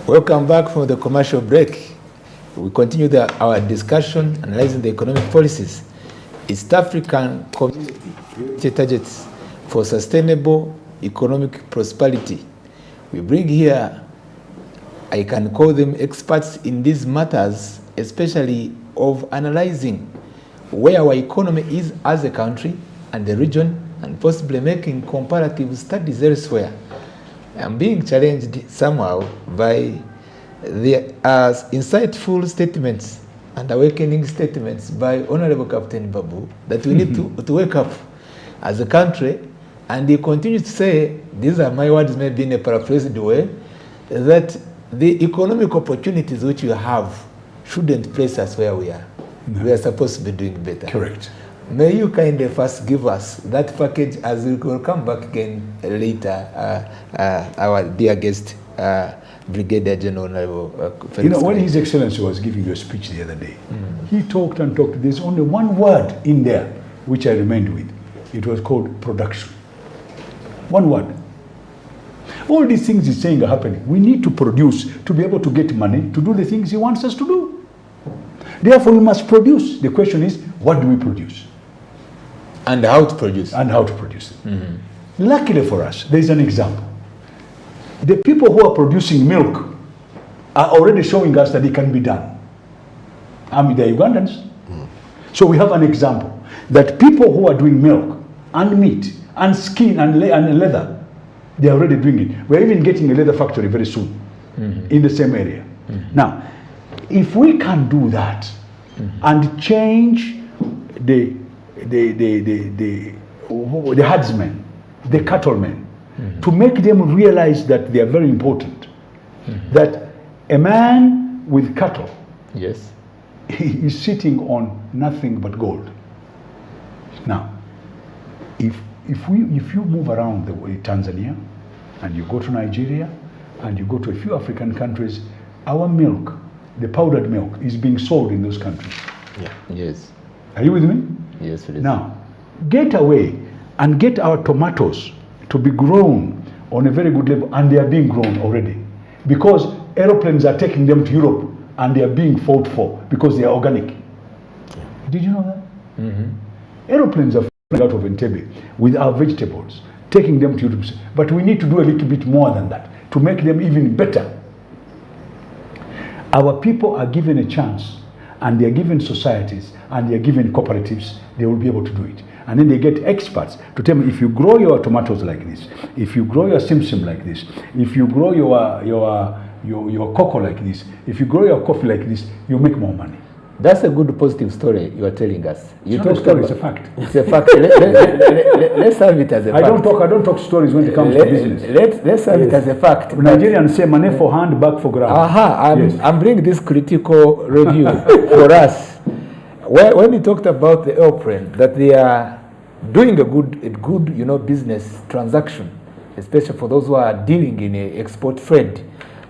Welcome back from the commercial break. We continue our discussion analyzing the economic policies. East African Community targets for sustainable economic prosperity. We bring here, I can call them experts in these matters, especially of analyzing where our economy is as a country and the region, and possibly making comparative studies elsewhere. I'm being challenged somehow by the insightful statements and awakening statements by Honorable Captain Babu that we need to wake up as a country. And he continues to say, these are my words, maybe in a paraphrased way, that the economic opportunities which we have shouldn't place us where we are. No. We are supposed to be doing better. Correct. May you kind of first give us that package, as we will come back again later, our dear guest, Brigadier General Felix. When His Excellency was giving you a speech the other day, he talked and talked. There's only one word in there which I remained with. It was called production. One word. All these things he's saying are happening. We need to produce to be able to get money to do the things he wants us to do. Therefore, we must produce. The question is, what do we produce? And how to produce. And how to produce it. Luckily for us, there is an example. The people who are producing milk are already showing us that it can be done. I mean, they're Ugandans. So we have an example that people who are doing milk and meat and skin and leather, they're already doing it. We're even getting a leather factory very soon in the same area. Now, if we can do that and change the herdsmen, the cattlemen, to make them realize that they are very important, that a man with cattle, yes, he is sitting on nothing but gold. Now, if you move around the way, Tanzania, and you go to Nigeria, and you go to a few African countries, our milk, the powdered milk, is being sold in those countries. Yeah. Yes. Are you with me? Yes, it is. Now, get away and get our tomatoes to be grown on a very good level, and they are being grown already. Because aeroplanes are taking them to Europe, and they are being fought for because they are organic. Yeah. Did you know that? Aeroplanes are flying out of Entebbe with our vegetables, taking them to Europe. But we need to do a little bit more than that to make them even better. Our people are given a chance, and they are given societies, and they are given cooperatives, they will be able to do it. And then they get experts to tell me, if you grow your tomatoes like this, if you grow your simsim like this, if you grow your cocoa like this, if you grow your coffee like this, you make more money. That's a good positive story you are telling us. It's not a story, it's a fact. It's a fact. Let's have it as a fact. I don't talk stories when it comes to business. Let's have it as a fact. Nigerians say money for hand, back for ground. I'm bringing this critical review for us. When we talked about the airplane, that they are doing a good business transaction, especially for those who are dealing in a export trade.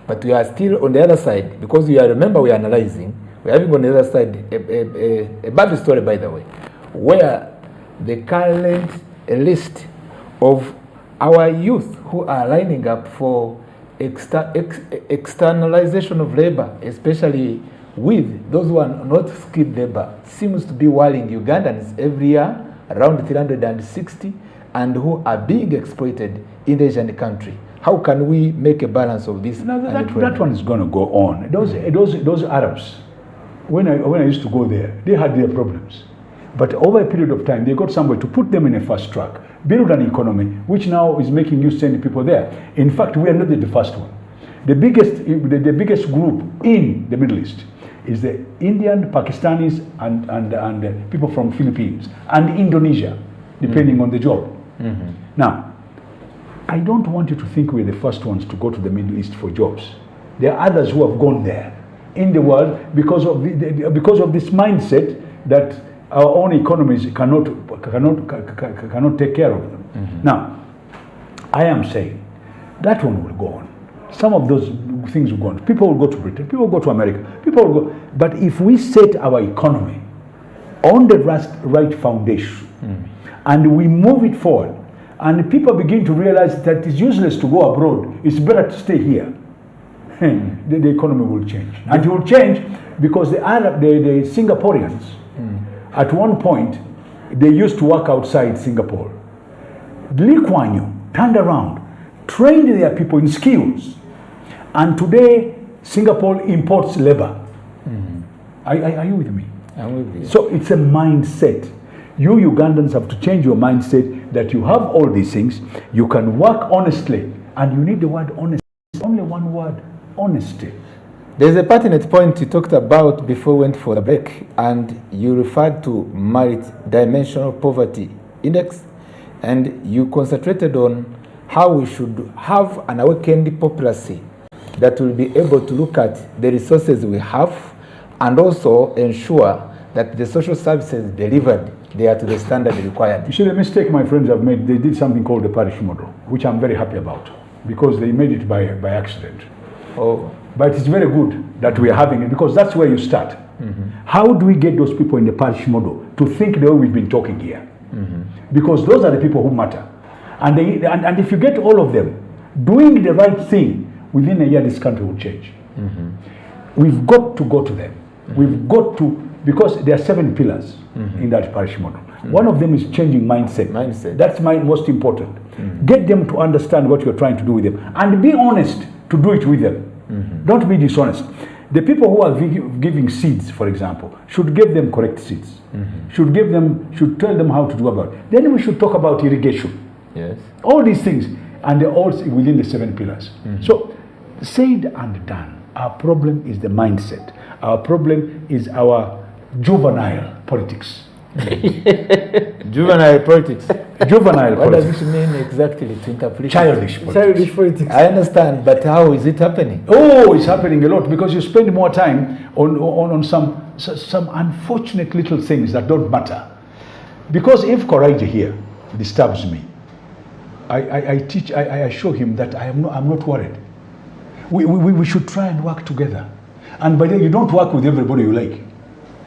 But we are still on the other side, because remember we are analyzing. We're having on the other side a bad story, by the way, where the current list of our youth who are lining up for externalization of labor, especially with those who are not skilled labor, seems to be worrying Ugandans every year, around 360, and who are being exploited in the Asian country. How can we make a balance of this? No, that one is going to go on. Those Arabs, when I used to go there, they had their problems. But over a period of time, they got somebody to put them in a fast track, build an economy, which now is making you send people there. In fact, we are not the first one. The biggest group in the Middle East is the Indian, Pakistanis, and people from Philippines and Indonesia, depending on the job. Now, I don't want you to think we're the first ones to go to the Middle East for jobs. There are others who have gone there in the world because of this mindset that our own economies cannot take care of them. Now, I am saying that one will go on. Some of those things will go on. People will go to Britain, people will go to America, people will go. But if we set our economy on the right foundation and we move it forward, and people begin to realize that it's useless to go abroad, it's better to stay here. the economy will change. And it will change because the Singaporeans, at one point, they used to work outside Singapore. Lee Kuan Yew turned around, trained their people in skills, and today Singapore imports labor. Are you with me? I'm with you. So it's a mindset. You Ugandans have to change your mindset that you have all these things, you can work honestly, and you need the word honesty. Only one word, honesty. There's a pertinent point you talked about before we went for the break, and you referred to multi-dimensional poverty index, and you concentrated on how we should have an awakened populace that will be able to look at the resources we have and also ensure that the social services delivered, they are to the standard required. You see, the mistake my friends have made, they did something called the parish model, which I'm very happy about, because they made it by accident. Oh. But it's very good that we are having it, because that's where you start. How do we get those people in the parish model to think the way we've been talking here? Because those are the people who matter. And if you get all of them doing the right thing, within a year this country will change. We've got to go to them. We've got to, because there are 7 pillars in that parish model. One of them is changing mindset. That's my most important. Get them to understand what you're trying to do with them, and be honest to do it with them. Don't be dishonest. The people who are giving seeds, for example, should give them correct seeds. Should tell them how to do about it. Then we should talk about irrigation. Yes. All these things, and they're all within the 7 pillars. So, said and done. Our problem is the mindset. Our problem is our juvenile politics. Juvenile politics. Juvenile What politics. does it mean exactly to interpret? Childish politics. Childish politics. I understand, but how is it happening? Oh, it's happening a lot, because you spend more time on some unfortunate little things that don't matter. Because if Koraija here disturbs me, I show him that I'm not worried. We should try and work together. And by then, you don't work with everybody you like.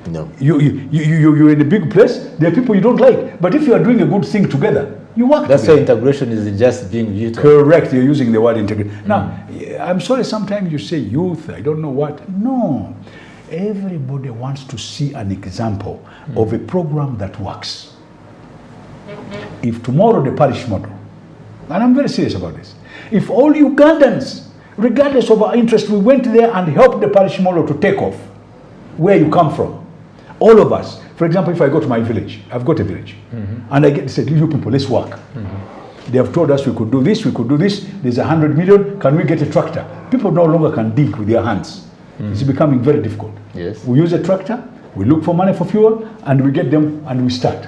No. You're in a big place, there are people you don't like. But if you are doing a good thing together, you work That's together. why integration is just being viewed. Correct, you're using the word integration. Now, I'm sorry, sometimes you say youth, I don't know what. No. Everybody wants to see an example of a program that works. If tomorrow the parish model, and I'm very serious about this, if all Ugandans, regardless of our interest, we went there and helped the parish model to take off where you come from, all of us. For example, if I go to my village, I've got a village, and I said, you people, let's work. They have told us we could do this, there's 100 million, can we get a tractor? People no longer can dig with their hands. It's becoming very difficult. Yes. We use a tractor, we look for money for fuel, and we get them, and we start.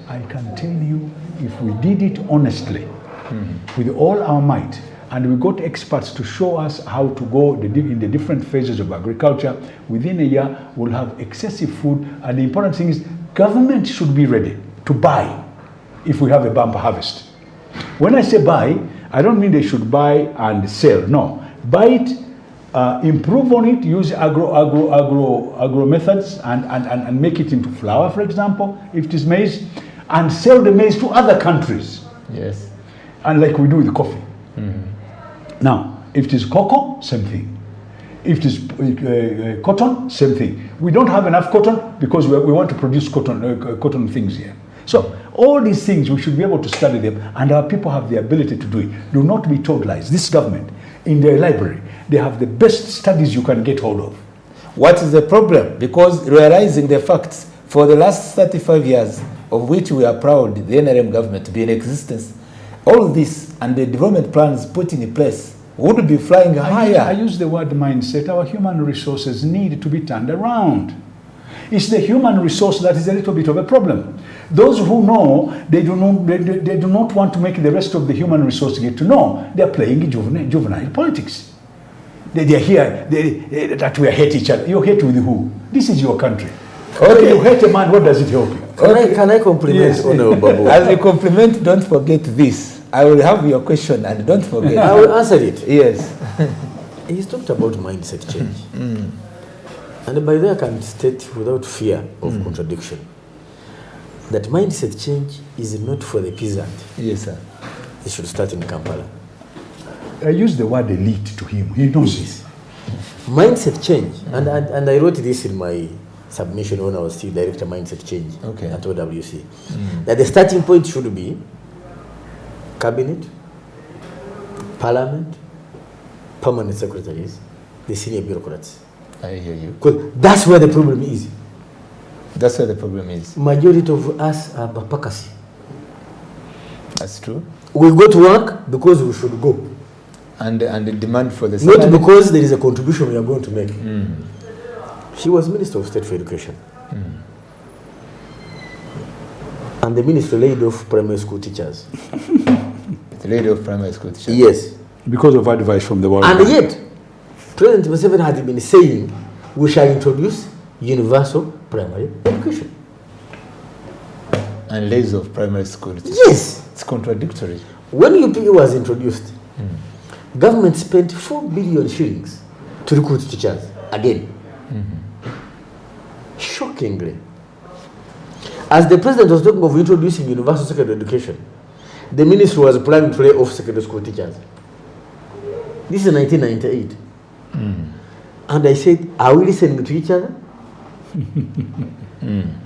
I can tell you, if we did it honestly, with all our might, and we got experts to show us how to go in the different phases of agriculture, within a year we'll have excessive food. And the important thing is, government should be ready to buy if we have a bumper harvest. When I say buy, I don't mean they should buy and sell. No, buy it, improve on it, use agro methods, and make it into flour, for example, if it is maize, and sell the maize to other countries. Yes. And like we do with coffee. Now, if it is cocoa, same thing. If it is cotton, same thing. We don't have enough cotton because we want to produce cotton things here. So all these things, we should be able to study them, and our people have the ability to do it. Do not be told lies. This government, in their library, they have the best studies you can get hold of. What is the problem? Because realizing the facts, for the last 35 years, of which we are proud, the NRM government to be in existence, all this and the development plans put in place would be flying higher. I use the word mindset. Our human resources need to be turned around. It's the human resource that is a little bit of a problem. Those who know, they do not want to make the rest of the human resource get to know. They are playing juvenile politics. They are here, that we hate each other. You hate with who? This is your country. Okay. You hate a man, what does it help you? Can I compliment? Yes. Honorable Babu? As a compliment, don't forget this. I will have your question and don't forget. I will answer it. Yes. He's talked about mindset change. And by that I can state without fear of contradiction that mindset change is not for the peasant. Yes, sir. It should start in Kampala. I use the word elite to him. He knows this. Mindset change. And I wrote this in my submission when I was still director mindset change at OWC. That the starting point should be cabinet, parliament, permanent secretaries, the senior bureaucrats. I hear you. Because that's where the problem is. That's where the problem is. Majority of us are bapakasi. That's true. We go to work because we should go. And the demand for the salary. Not because there is a contribution we are going to make. He was Minister of State for Education. And the ministry laid off primary school teachers. The laid off primary school teachers? Yes. Because of advice from the World And Bank. yet, President Museveni had been saying, we shall introduce universal primary education. And lays off primary school teachers? Yes. It's contradictory. When UPE was introduced, government spent 4 billion shillings to recruit teachers again. Shockingly. As the president was talking of introducing universal secondary education, the ministry was planning to lay off secondary school teachers. This is 1998. And I said, are we listening to each other?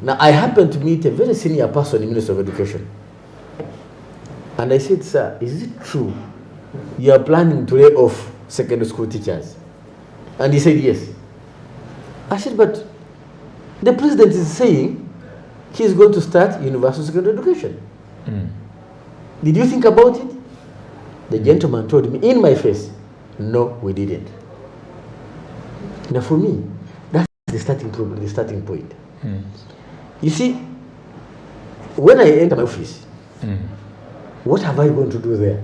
Now, I happened to meet a very senior person in the Ministry of Education. And I said, sir, is it true you are planning to lay off secondary school teachers? And he said, yes. I said, but the president is saying he's going to start universal secondary education. Did you think about it? The gentleman told me in my face, no, we didn't. Now for me, that's the starting problem, the starting point. You see, when I enter my office, what have I going to do there?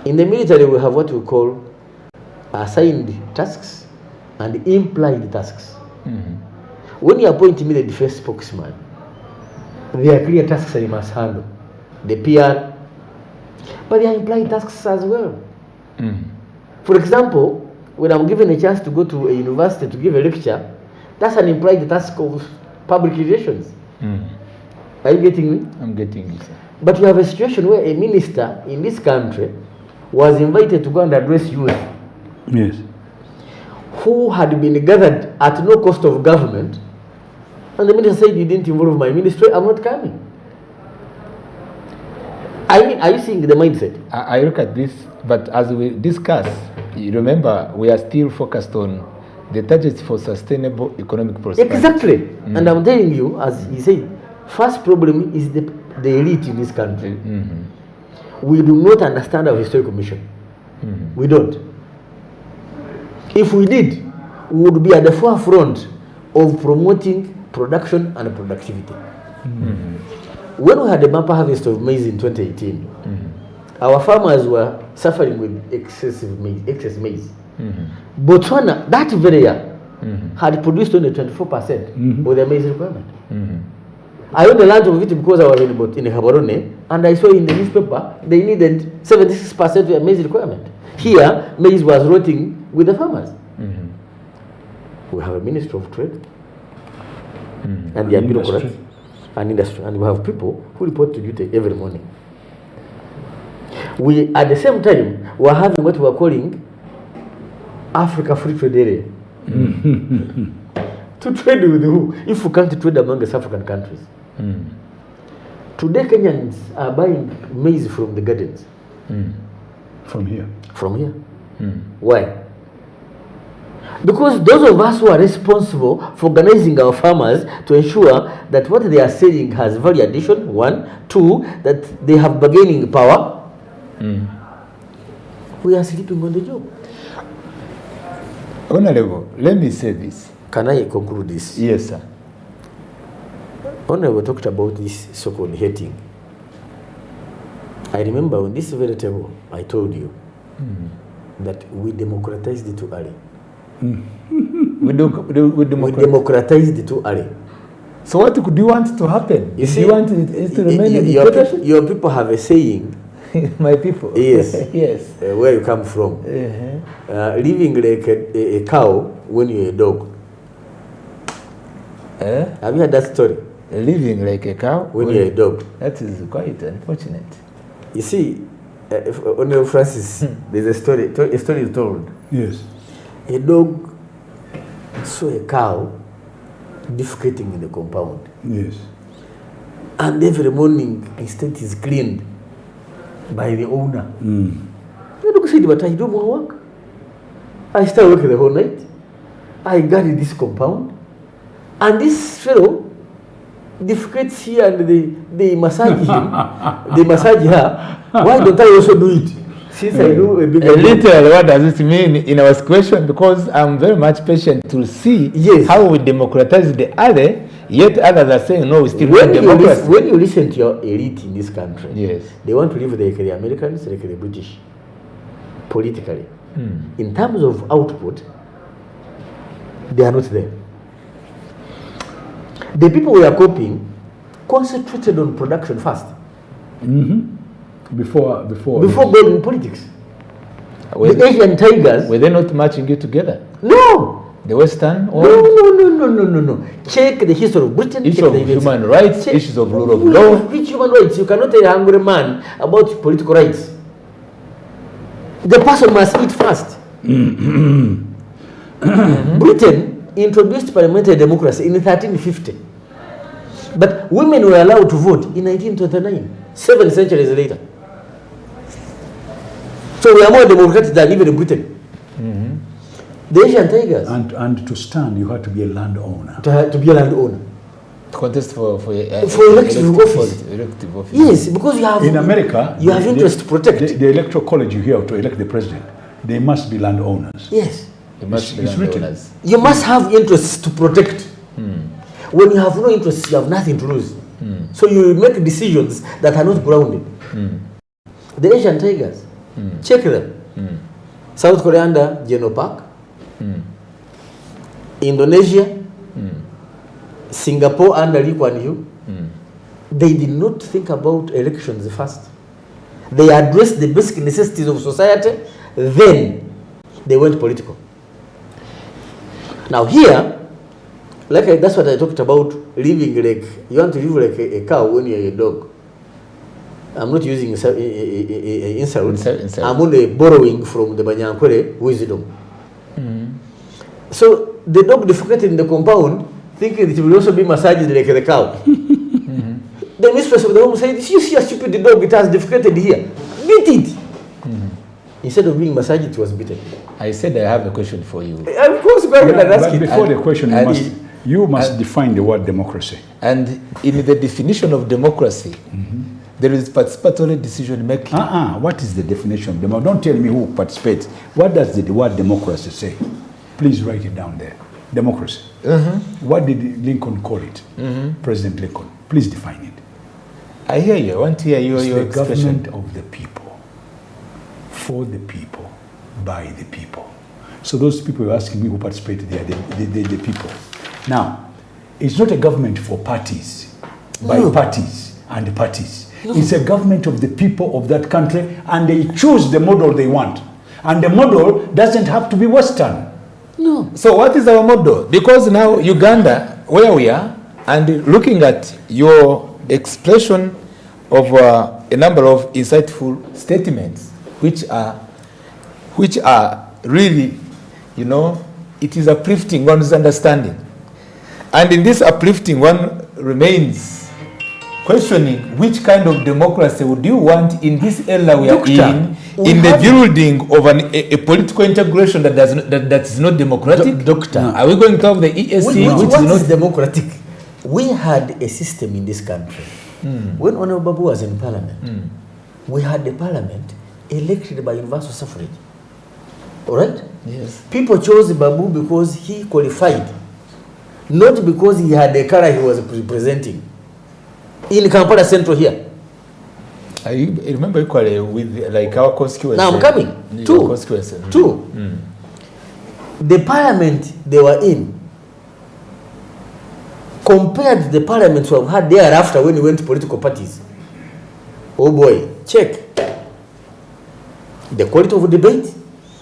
In the military, we have what we call assigned tasks and implied tasks. When you appoint me the defense spokesman, there are clear tasks I must handle. The PR, but there are implied tasks as well. For example, when I'm given a chance to go to a university to give a lecture, that's an implied task of public relations. Are you getting me? I'm getting it. But you have a situation where a minister in this country was invited to go and address youth. Yes. Who had been gathered at no cost of government, and the minister said, you didn't involve my ministry, I'm not coming. I mean, are you seeing the mindset? I look at this, but as we discuss, you remember, we are still focused on the targets for sustainable economic prosperity. Exactly. And I'm telling you, as he said, first problem is the elite in this country. We do not understand our historical mission. We don't. If we did, we would be at the forefront of promoting production and productivity. When we had the bumper harvest of maize in 2018, our farmers were suffering with excess maize. Botswana, that very year, had produced only 24% of their maize requirement. I owned a lot of it because I was in Gaborone, and I saw in the newspaper they needed 76% of their maize requirement. Here, maize was rotting with the farmers. We have a Ministry of Trade, and their bureaucrats, and industry, and we have people who report to duty every morning. We, at the same time, were having what we are calling Africa Free Trade Area. To trade with who? If we can't trade among the African countries. Today, Kenyans are buying maize from the gardens. From here. From here. Why? Because those of us who are responsible for organizing our farmers to ensure that what they are selling has value addition, 1, 2, that they have bargaining power, we are sleeping on the job. Honorable, let me say this. Can I conclude this? Yes, sir. Honorable talked about this so-called hating. I remember on this very table, I told you that we democratized it too early. We democratized it too early. So what do you want to happen? You see, do you want it to remain in dictatorship? Your people have a saying. My people. Yes. Yes. Where you come from. Living like a cow when you're a dog. Have you heard that story? Living like a cow when you're a dog. That is quite unfortunate. You see, Honorable Francis, there's a story is told. Yes. A dog saw a cow defecating in the compound. Yes. And every morning, instead is cleaned by the owner. The dog said, but I do more work. I stay working the whole night. I guarded this compound. And this fellow defecates here and they massage him. They massage her. Why don't I also do it? Since I do a big little, what does it mean in our situation? Because I'm very much patient to see how we democratize the other, yet others are saying, no, we still want democracy. When you listen to your elite in this country, yes, they want to live like the Americans, like the British, politically. In terms of output, they are not there. The people we are copying concentrated on production first. Before building politics. The Asian tigers. Were they not matching you together? No. The Western? Or No. Check the history of Britain. Issues of human rights, issues of rule of law. Which human rights? You cannot tell a hungry man about political rights. The person must eat first. Britain introduced parliamentary democracy in 1350. But women were allowed to vote in 1929, 7 centuries later. So we are more democratic than even in Britain. The Asian tigers. And to stand, you have to be a landowner. To be a landowner. To contest for elective office. Yes, because you have in America, you have interest to protect. The electoral college you have to elect the president, they must be landowners. Yes. They must be landowners. You must have interests to protect. When you have no interests, you have nothing to lose. So you make decisions that are not grounded. The Asian tigers, check them. South Korea under General Park, Indonesia, Singapore under Lee Kuan Yew. They did not think about elections first. They addressed the basic necessities of society, then they went political. Now here, that's what I talked about, living like, you want to live like a cow when you're a dog. I'm not using insult. I'm only borrowing from the Banyankwere wisdom. So the dog defecated in the compound, thinking it will also be massaged like the cow. The mistress of the home said, you see a stupid dog, it has defecated here. Beat it. Instead of being massaged, it was beaten. I said I have a question for you. Of course, go ahead and ask it. Before the question, you must define the word democracy. And in the definition of democracy, there is participatory decision making. What is the definition of democracy? Don't tell me who participates. What does the word democracy say? Please write it down there. Democracy. What did Lincoln call it? President Lincoln. Please define it. I hear you. I want to hear your the government of the people, for the people, by the people. So those people you're asking me who participate, they are the people. Now, it's not a government for parties, by parties and parties. It's a government of the people of that country, and they choose the model they want. And the model doesn't have to be Western. No. So what is our model? Because now Uganda, where we are, and looking at your expression of a number of insightful statements, which are really, it is uplifting one's understanding. And in this uplifting, one remains questioning which kind of democracy would you want in this era we are in the building of a political integration that is not democratic? Are we going to have the ESC, which is not democratic? We had a system in this country. When Honorable Babu was in parliament, we had the parliament elected by universal suffrage. All right? Yes. People chose Babu because he qualified, not because he had the color he was representing. In Kampala Central here. I remember equally with like our constituency. Now I'm coming. Two. The parliament they were in, compared to the parliaments we have had thereafter when we went to political parties. Oh boy, check. The quality of debate,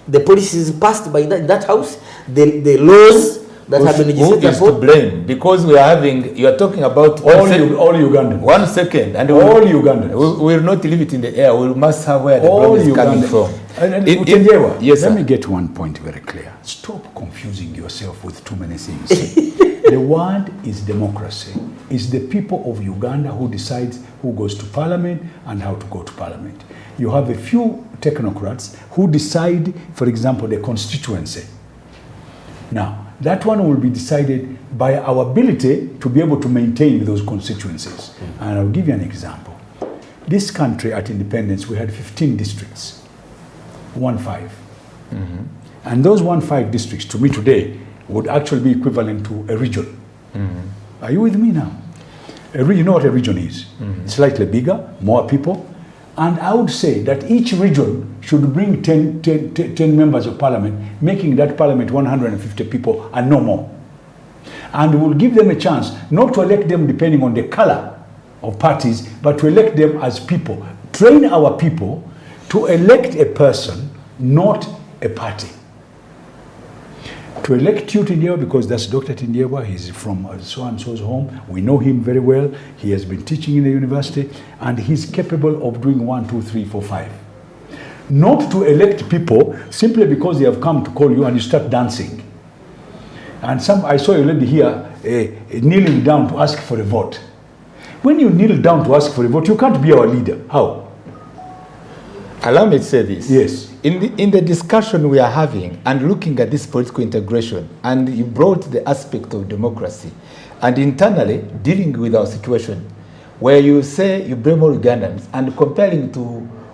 the policies passed by that house, the laws that have been Who legislated is to blame? Because you are talking about all Ugandans. 1 second, and all Ugandans. We will not leave it in the air. We must have where the problem is coming from. Yes, let me get one point very clear. Stop confusing yourself with too many things. The word is democracy. It's the people of Uganda who decides who goes to parliament and how to go to parliament. You have a few technocrats who decide, for example, the constituency. Now, that one will be decided by our ability to be able to maintain those constituencies. And I'll give you an example. This country at independence, we had 15 districts, 1-5. And those 1-5 districts, to me today, would actually be equivalent to a region. Are you with me now? You know what a region is? Slightly bigger, more people. And I would say that each region should bring 10 members of parliament, making that parliament 150 people and no more. And we'll give them a chance not to elect them depending on the color of parties, but to elect them as people. Train our people to elect a person, not a party. To elect you, Tindiewa, because that's Dr. Tindiewa, he's from so-and-so's home. We know him very well. He has been teaching in the university, and he's capable of doing 1, 2, 3, 4, 5. Not to elect people simply because they have come to call you and you start dancing. And I saw a lady here kneeling down to ask for a vote. When you kneel down to ask for a vote, you can't be our leader. How? Allow me to say this. Yes. In the discussion we are having and looking at this political integration, and you brought the aspect of democracy, and internally dealing with our situation, where you say you blame all Ugandans, and comparing to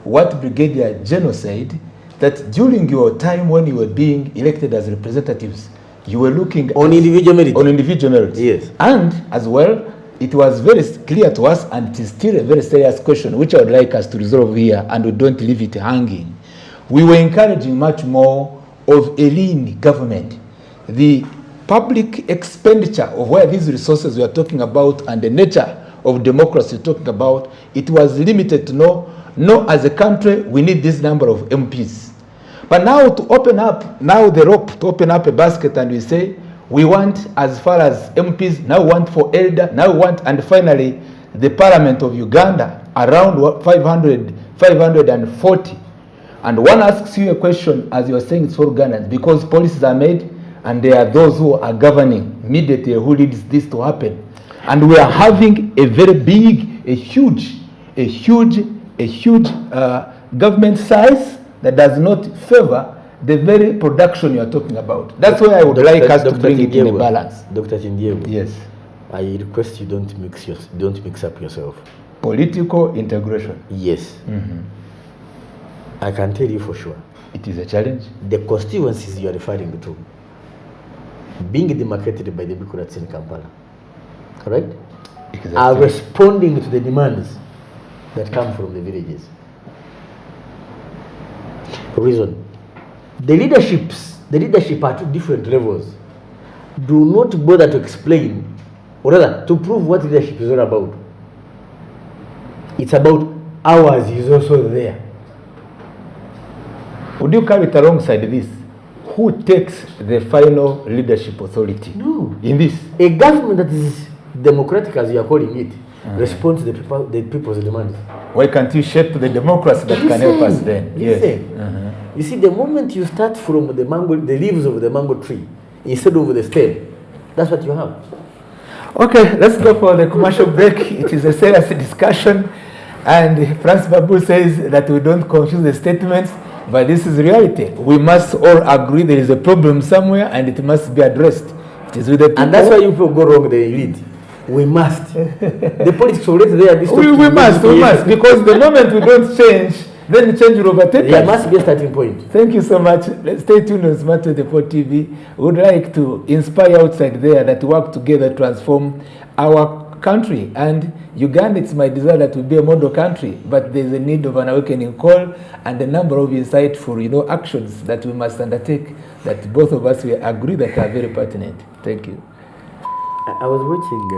what Brigadier General said, that during your time when you were being elected as representatives, you were looking on individual merit. On individual merit. Yes. And as well, it was very clear to us, and it is still a very serious question, which I would like us to resolve here, and we don't leave it hanging. We were encouraging much more of a lean government. The public expenditure of where these resources we are talking about and the nature of democracy we're talking about, it was limited to no, as a country, we need this number of MPs. But now to open up, now the rope, to open up a basket and we say, we want as far as MPs, now we want for elder, now we want, and finally, the Parliament of Uganda, around 540. And one asks you a question, as you are saying, it's for Ugandans, because policies are made, and there are those who are governing immediately who leads this to happen. And we are having a very big, a huge government size that does not favor the very production you are talking about. That's why I would like us to bring it in a balance. Dr. Tindiewa. Yes. I request you don't mix up yourself. Political integration. Yes. I can tell you for sure. It is a challenge. The constituencies you are referring to, being demarcated by the bureaucrats in Kampala, correct? Exactly. Are responding to the demands that come from the villages. Reason. The leadership at 2 different levels do not bother to explain, or rather, to prove what leadership is all about. It's about ours is also there. Would you carry it alongside this? Who takes the final leadership authority? No. In this? A government that is democratic, as you are calling it, responds to the people's demands. Why can't you shape the democracy that can help us then? Yes. You see, the moment you start from the leaves of the mango tree, instead of the stem, that's what you have. Okay, let's go for the commercial break. It is a serious discussion, and Francis Babu says that we don't confuse the statements, but this is reality. We must all agree there is a problem somewhere, and it must be addressed. It is with the people. And that's why you people go wrong, they lead. We must. The politics already there. We must, because the moment we don't change, then change will overtake us. There must be a starting point. Thank you so much. Let's stay tuned on Smart 24 TV. We would like to inspire outside there that work together to transform our country. And Uganda, it's my desire that we be a model country, but there's a need of an awakening call and a number of insightful, actions that we must undertake that both of us will agree that are very pertinent. Thank you. I was watching